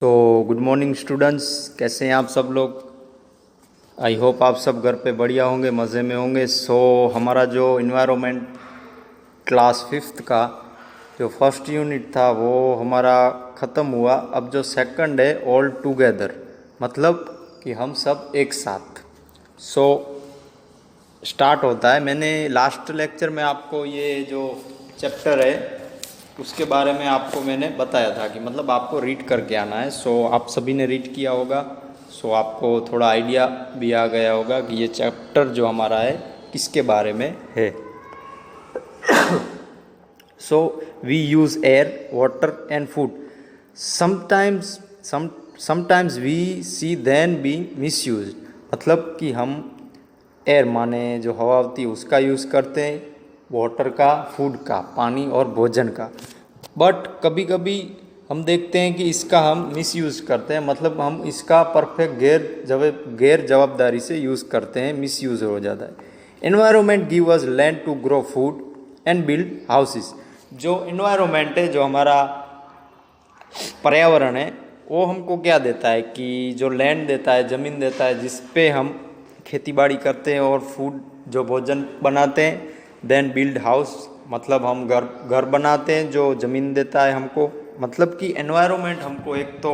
तो good morning students, कैसे हैं आप सब लोग। आई होप आप सब घर पे बढ़िया होंगे, मज़े में होंगे। हमारा जो इन्वायरमेंट क्लास 5th का जो फर्स्ट यूनिट था वो हमारा ख़त्म हुआ। अब जो सेकंड है ऑल टुगेदर, मतलब कि हम सब एक साथ स्टार्ट होता है। मैंने लास्ट लेक्चर में आपको ये जो चैप्टर है उसके बारे में आपको मैंने बताया था कि मतलब आपको रीड करके आना है। आप सभी ने रीड किया होगा। आपको थोड़ा आइडिया भी आ गया होगा कि ये चैप्टर जो हमारा है किसके बारे में है। We use air, water and food. Sometimes we see then be misuse, मतलब कि हम एयर माने जो हवा होती है उसका यूज़ करते हैं, वाटर का, फूड का, पानी और भोजन का। बट कभी कभी हम देखते हैं कि इसका हम मिसयूज़ करते हैं, मतलब हम इसका परफेक्ट गैर जवाबदारी से यूज़ करते हैं, मिसयूज़ हो जाता है। Environment give us land to grow food and build houses. जो एनवायरनमेंट है, जो हमारा पर्यावरण है, वो हमको क्या देता है कि जो लैंड देता है, ज़मीन देता है जिस पे हम खेती बाड़ी करते हैं और फूड जो भोजन बनाते हैं। देन बिल्ड हाउस, मतलब हम घर बनाते हैं जो ज़मीन देता है हमको। मतलब कि एनवायरनमेंट हमको एक तो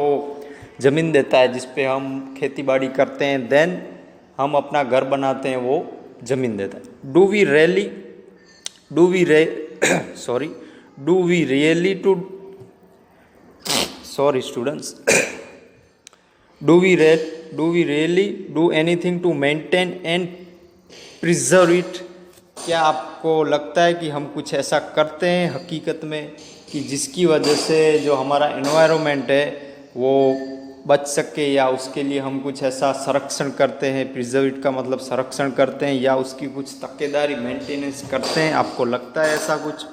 ज़मीन देता है जिस पे हम खेती बाड़ी करते हैं, देन हम अपना घर बनाते हैं, वो ज़मीन देता है। Do we really to sorry students do we really do anything to maintain and preserve it? क्या आपको लगता है कि हम कुछ ऐसा करते हैं हकीकत में कि जिसकी वजह से जो हमारा एनवायरनमेंट है वो बच सके, या उसके लिए हम कुछ ऐसा संरक्षण करते हैं? प्रिजर्व इट का मतलब संरक्षण करते हैं या उसकी कुछ तक्केदारी, मेंटेनेंस करते हैं? आपको लगता है ऐसा कुछ?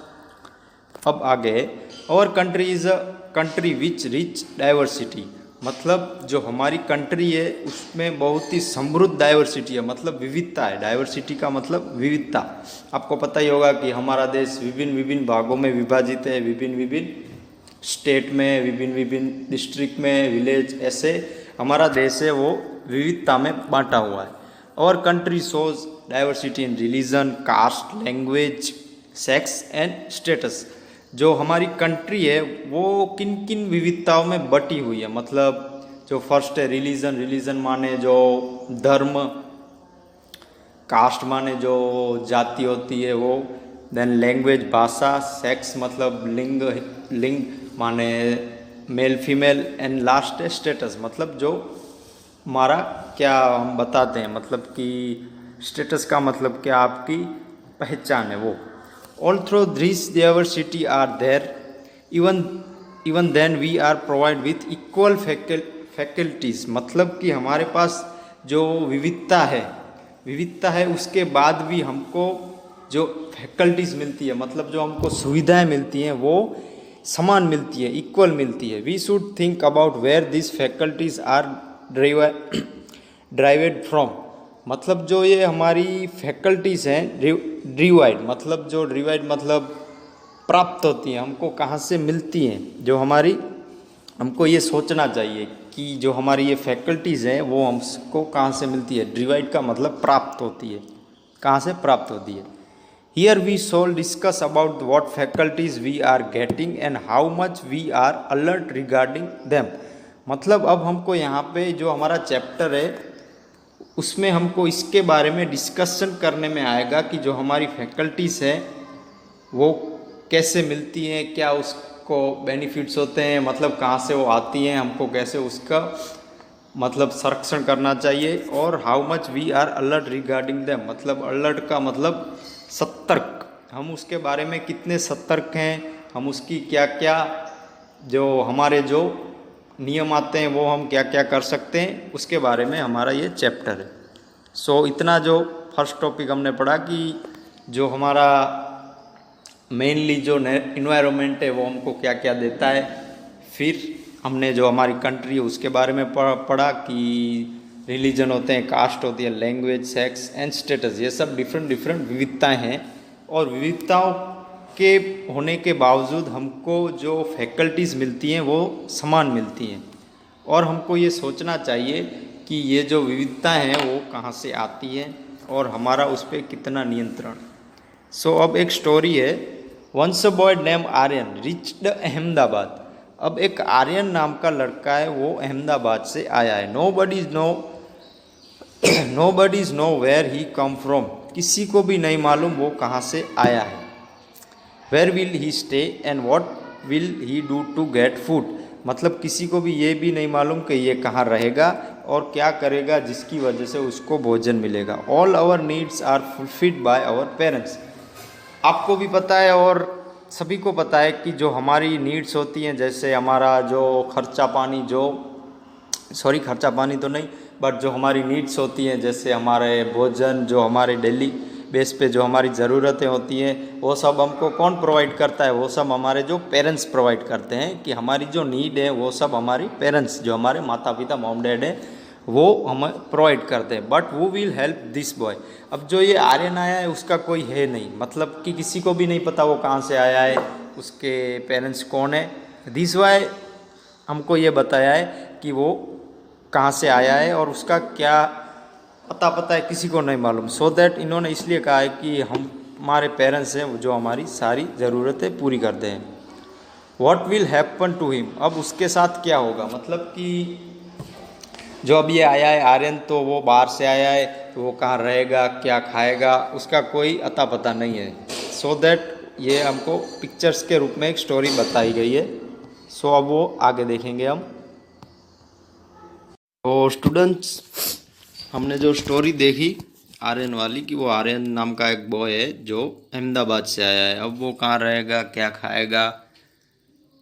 अब आगे, और country is a country which rich diversity, मतलब जो हमारी कंट्री है उसमें बहुत ही समृद्ध डाइवर्सिटी है, मतलब विविधता है। डाइवर्सिटी का मतलब विविधता। आपको पता ही होगा कि हमारा देश विभिन्न विभिन्न भागों में विभाजित है, विभिन्न विभिन्न स्टेट में, विभिन्न विभिन्न डिस्ट्रिक्ट में, विलेज, ऐसे हमारा देश है वो विविधता में बांटा हुआ है। और country shows diversity in religion, caste, language, sex and status. जो हमारी कंट्री है वो किन किन विविधताओं में बटी हुई है, मतलब जो फर्स्ट है रिलीजन माने जो धर्म, कास्ट माने जो जाति होती है वो, देन लैंग्वेज भाषा, सेक्स मतलब लिंग माने मेल फीमेल, एंड लास्ट है स्टेटस, मतलब जो हमारा क्या हम बताते हैं, मतलब कि स्टेटस का मतलब क्या आपकी पहचान है वो। Although these diversity are there, even then we are provided with equal faculties, मतलब कि हमारे पास जो विविधता है उसके बाद भी हमको जो फैकल्टीज़ मिलती है, मतलब जो हमको सुविधाएं मिलती हैं वो समान मिलती है, इक्वल मिलती है। We should think about where this faculties are derived from, मतलब जो ये हमारी फैकल्टीज़ हैं ड्रीवाइड, मतलब जो ड्रीवाइड मतलब प्राप्त होती हैं, हमको कहाँ से मिलती हैं, जो हमारी, हमको ये सोचना चाहिए कि जो हमारी ये फैकल्टीज़ हैं वो हमको कहाँ से मिलती है। ड्रीवाइड का मतलब प्राप्त होती है, कहाँ से प्राप्त होती है। Here we shall discuss about what faculties we are getting and how much we are alert regarding them, मतलब अब हमको यहाँ पे जो हमारा चैप्टर है उसमें हमको इसके बारे में डिस्कशन करने में आएगा कि जो हमारी फैकल्टीज़ हैं वो कैसे मिलती हैं, क्या उसको बेनिफिट्स होते हैं, मतलब कहाँ से वो आती हैं, हमको कैसे उसका मतलब संरक्षण करना चाहिए। और how much we are alert regarding them, मतलब अलर्ट का मतलब सतर्क, हम उसके बारे में कितने सतर्क हैं, हम उसकी क्या क्या जो हमारे जो नियम आते हैं वो हम क्या क्या कर सकते हैं, उसके बारे में हमारा ये चैप्टर है। इतना जो फर्स्ट टॉपिक हमने पढ़ा कि जो हमारा मेनली जो इन्वायरमेंट है वो हमको क्या क्या देता है। फिर हमने जो हमारी कंट्री है उसके बारे में पढ़ा कि रिलीजन होते हैं, कास्ट होती है, लैंग्वेज, सेक्स एंड स्टेटस, ये सब डिफरेंट विविधताएँ हैं। और विविधताओं के होने के बावजूद हमको जो फैकल्टीज़ मिलती हैं वो समान मिलती हैं। और हमको ये सोचना चाहिए कि ये जो विविधता हैं वो कहाँ से आती है और हमारा उस पर कितना नियंत्रण। सो अब एक स्टोरी है। Once a boy name Aryan reached Ahmedabad. अब एक आर्यन नाम का लड़का है, वो अहमदाबाद से आया है। No buddies no where he come from. किसी को भी नहीं मालूम वो कहाँ से आया है। Where will he stay and what will he do to get food. मतलब किसी को भी ये भी नहीं मालूम कि ये कहाँ रहेगा और क्या करेगा जिसकी वजह से उसको भोजन मिलेगा। All our needs are fulfilled by our parents. आपको भी पता है और सभी को पता है कि जो हमारी नीड्स होती हैं, जैसे हमारा जो खर्चा पानी खर्चा पानी तो नहीं, बट जो हमारी नीड्स होती हैं, जैसे हमारे भोजन, जो हमारे डेली बेस पे जो हमारी ज़रूरतें होती हैं, वो सब हमको कौन प्रोवाइड करता है? वो सब हमारे जो पेरेंट्स प्रोवाइड करते हैं। कि हमारी जो नीड है वो सब हमारी पेरेंट्स, जो हमारे माता पिता मॉम डैड हैं, वो हमें प्रोवाइड करते हैं। बट वो विल हेल्प दिस बॉय। अब जो ये आर्यन आया है उसका कोई है नहीं, मतलब कि किसी को भी नहीं पता वो कहाँ से आया है, उसके पेरेंट्स कौन है। दिस बॉय हमको ये बताया है कि वो कहाँ से आया है और उसका क्या पता है, किसी को नहीं मालूम। सो दैट इन्होंने इसलिए कहा है कि हमारे पेरेंट्स हैं जो हमारी सारी ज़रूरतें पूरी करते हैं। What will happen to him. अब उसके साथ क्या होगा, मतलब कि जो अब ये आया है आर्यन, तो वो बाहर से आया है, तो वो कहाँ रहेगा, क्या खाएगा, उसका कोई अता पता नहीं है। सो दैट ये हमको पिक्चर्स के रूप में एक स्टोरी बताई गई है। सो अब वो आगे देखेंगे हम। तो स्टूडेंट्स, हमने जो स्टोरी देखी आर्यन वाली, कि वो आर्यन नाम का एक बॉय है जो अहमदाबाद से आया है। अब वो कहाँ रहेगा, क्या खाएगा,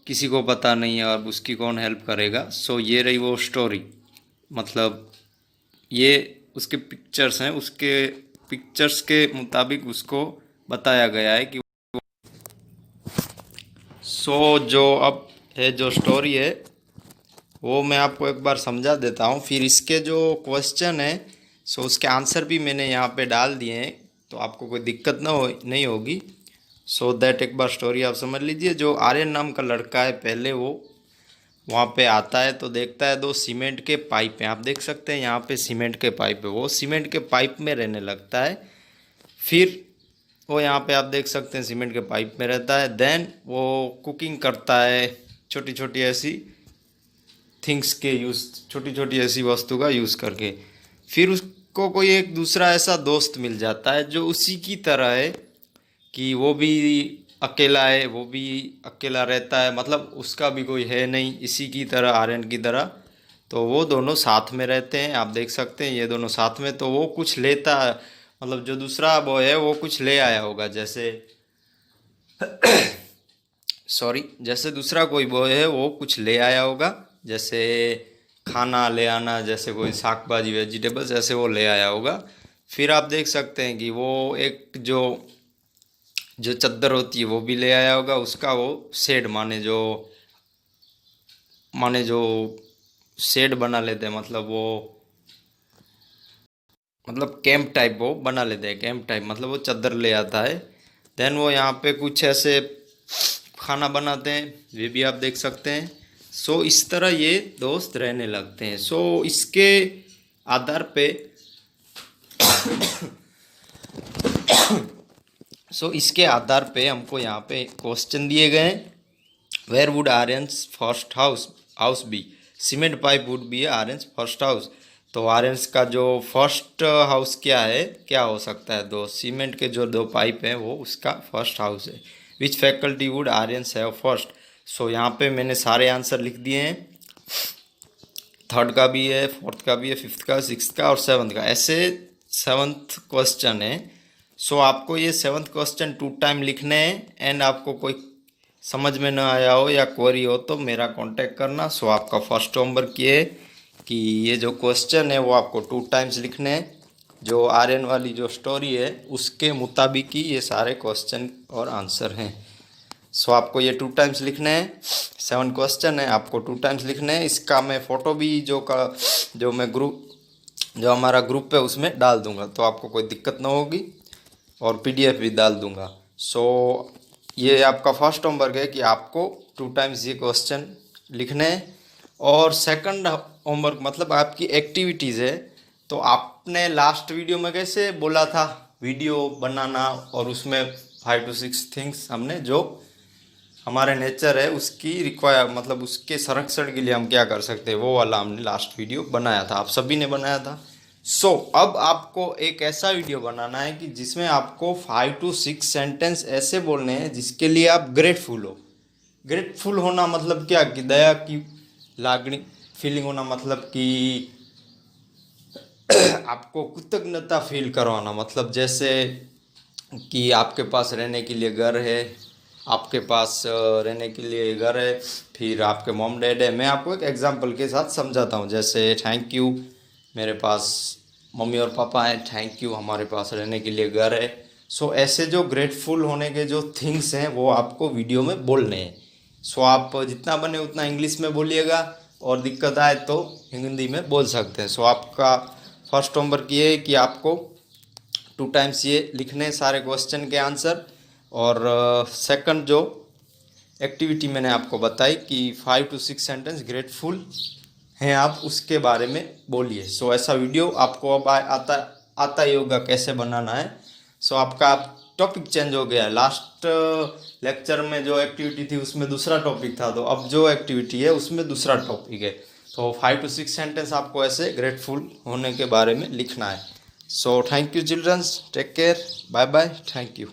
किसी को पता नहीं है और उसकी कौन हेल्प करेगा। सो ये रही वो स्टोरी। मतलब ये उसके पिक्चर्स हैं, उसके पिक्चर्स के मुताबिक उसको बताया गया है कि जो अब है जो स्टोरी है वो मैं आपको एक बार समझा देता हूँ। फिर इसके जो क्वेश्चन है उसके आंसर भी मैंने यहाँ पे डाल दिए हैं, तो आपको कोई दिक्कत नहीं होगी। सो दैट एक बार स्टोरी आप समझ लीजिए। जो आर्यन नाम का लड़का है, पहले वो वहाँ पे आता है तो देखता है 2 सीमेंट के पाइप हैं। आप देख सकते हैं यहाँ पे सीमेंट के पाइप है। वो सीमेंट के पाइप में रहने लगता है। फिर वो यहाँ पे आप देख सकते हैं सीमेंट के पाइप में रहता है। देन वो कुकिंग करता है, छोटी छोटी ऐसी थिंग्स के यूज़, छोटी छोटी ऐसी वस्तु का यूज़ करके। फिर उसको कोई एक दूसरा ऐसा दोस्त मिल जाता है जो उसी की तरह है, कि वो भी अकेला है, वो भी अकेला रहता है, मतलब उसका भी कोई है नहीं, इसी की तरह, आर्यन की तरह। तो वो दोनों साथ में रहते हैं, आप देख सकते हैं ये दोनों साथ में। तो वो कुछ लेता है, मतलब जो दूसरा बॉय है वो कुछ ले आया होगा, जैसे जैसे दूसरा कोई बॉय है वो कुछ ले आया होगा, जैसे खाना ले आना, जैसे कोई साग भाजी वेजिटेबल्स, ऐसे वो ले आया होगा। फिर आप देख सकते हैं कि वो एक जो चादर होती है वो भी ले आया होगा। उसका वो शेड माने जो शेड बना लेते हैं, मतलब वो कैंप टाइप वो बना लेते हैं। कैंप टाइप मतलब वो चादर ले आता है। देन वो यहाँ पे कुछ ऐसे खाना बनाते हैं, वे भी आप देख सकते हैं। सो इस तरह ये दोस्त रहने लगते हैं। सो इसके आधार पे इसके आधार पे हमको यहाँ पे क्वेश्चन दिए गए हैं। Where would Aryan's first house be. Cement pipe would be Aryan's first house. तो आर्यंस का जो फर्स्ट हाउस क्या हो सकता है? 2 सीमेंट के जो 2 पाइप हैं वो उसका फर्स्ट हाउस है। Which faculty would Aryans have first. So यहाँ पे मैंने सारे आंसर लिख दिए हैं। 3rd का भी है, 4th का भी है, 5th का, 6th का और 7th का, ऐसे 7th क्वेश्चन है। सो आपको ये 7th क्वेश्चन 2 टाइम लिखने हैं। एंड आपको कोई समझ में ना आया हो या क्वेरी हो तो मेरा कांटेक्ट करना। सो आपका फर्स्ट होमवर्क ये है कि ये जो क्वेश्चन है वो आपको 2 टाइम्स लिखने हैं। जो आर्यन वाली जो स्टोरी है उसके मुताबिक ही ये सारे क्वेश्चन और आंसर हैं। सो आपको ये 2 टाइम्स लिखने हैं। 7 क्वेश्चन है, आपको 2 टाइम्स लिखने हैं। इसका मैं फ़ोटो भी जो हमारा ग्रुप है उसमें डाल दूंगा, तो आपको कोई दिक्कत ना होगी, और PDF भी डाल दूंगा। सो ये आपका फर्स्ट होमवर्क है कि आपको 2 टाइम्स ये क्वेश्चन लिखने हैं और सेकंड होमवर्क मतलब आपकी एक्टिविटीज़ है। तो आपने लास्ट वीडियो में कैसे बोला था वीडियो बनाना, और उसमें 5 to 6 थिंग्स हमने जो हमारे नेचर है उसकी रिक्वायर मतलब उसके संरक्षण के लिए हम क्या कर सकते हैं, वो वाला हमने लास्ट वीडियो बनाया था, आप सभी ने बनाया था। अब आपको एक ऐसा वीडियो बनाना है कि जिसमें आपको 5 to 6 सेंटेंस ऐसे बोलने हैं जिसके लिए आप ग्रेटफुल हो। ग्रेटफुल होना मतलब क्या, कि दया की लागणी फीलिंग होना, मतलब कि आपको कृतज्ञता फील करवाना, मतलब जैसे कि आपके पास रहने के लिए घर है, आपके पास रहने के लिए घर है, फिर आपके मॉम डैड है। मैं आपको एक एग्जांपल के साथ समझाता हूँ, जैसे थैंक यू, मेरे पास मम्मी और पापा हैं, थैंक यू हमारे पास रहने के लिए घर है। ऐसे जो ग्रेटफुल होने के जो थिंग्स हैं वो आपको वीडियो में बोलने हैं। आप जितना बने उतना इंग्लिश में बोलिएगा, और दिक्कत आए तो हिंदी में बोल सकते हैं। आपका फर्स्ट होमवर्क ये है कि आपको 2 टाइम्स ये लिखने सारे क्वेश्चन के आंसर, और सेकंड जो एक्टिविटी मैंने आपको बताई कि 5 to 6 सेंटेंस ग्रेटफुल हैं आप उसके बारे में बोलिए। ऐसा वीडियो आपको अब आता ही होगा कैसे बनाना है। आपका टॉपिक चेंज हो गया। लास्ट लेक्चर में जो एक्टिविटी थी उसमें दूसरा टॉपिक था, तो अब जो एक्टिविटी है उसमें दूसरा टॉपिक है। 5 to 6 सेंटेंस आपको ऐसे ग्रेटफुल होने के बारे में लिखना है। Thank you childrens, take care, bye bye, thank you.